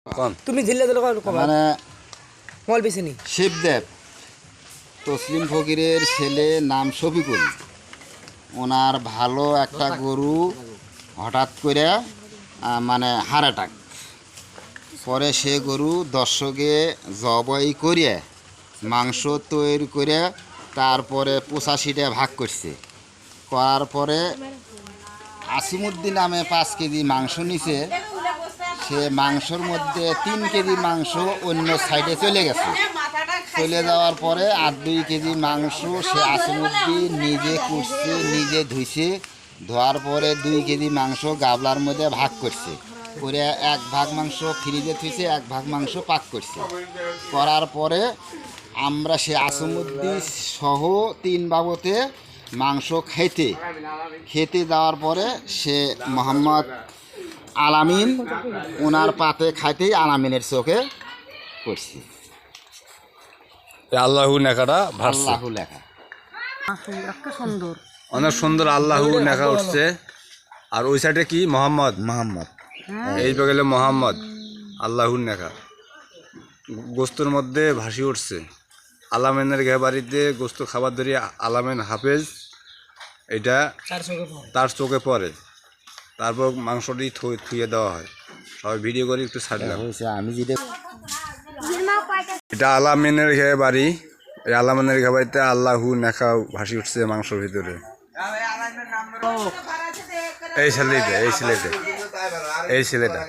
কোন তুমি ঝিল্লে দিলে মানে মল বেশি শিবদেব তসলিম ফকিরের ছেলে নাম শফিকুল। ওনার ভালো একটা গরু হঠাৎ করে মানে হার্ট অ্যাটাক পরে সে গরু দর্শকে জবাই করে মাংস তৈরি করে তারপরে 85টা ভাগ করছে। করার পরে আসিমুদ্দিন নামে 5 কেজি মাংস নিছে। সে মাংসর মধ্যে 3 কেজি মাংস অন্য সাইডে চলে গেছে। চলে যাওয়ার পরে আর 2 কেজি মাংস সে আসিমুদ্দিন নিজে কুটছে, নিজে ধুইছে। ধোয়ার পরে 2 কেজি মাংস গাবলার মধ্যে ভাগ করছে। করে 1 ভাগ মাংস ফ্রিজে থুইছে, 1 ভাগ মাংস পাক করছে। করার পরে আমরা সে আসিমুদ্দিন সহ 3 বাবতে মাংস খেতে যাওয়ার পরে সে মোহাম্মদ আলামিন ওনার পাতে খাইতেই আলামিনের চোখে পড়ছে। আল্লাহু নেকাটা ভাসছে, আল্লাহু লেখা অনেক সুন্দর আল্লাহু নেকা উঠছে। আর ওই সাইডে কি মোহাম্মদ, এই গেলে মোহাম্মদ আল্লাহুর নেকা গোস্তর মধ্যে ভাসি উঠছে। আলামিনের বাড়িতে গোস্ত খাবার ধরে আলামিন হাফেজ এটা তার চোখে পড়ে। তারপর মাংসটি থুয়ে দেওয়া হয়। সবাই ভিডিও করে একটু ছাড়লাম। আমি যেটা এটা আলামিনের বাড়ি। এই আলামিনের বাড়িতে আল্লাহু নেখা ভাসি উঠছে মাংসর ভিতরে। এই ছেলেটা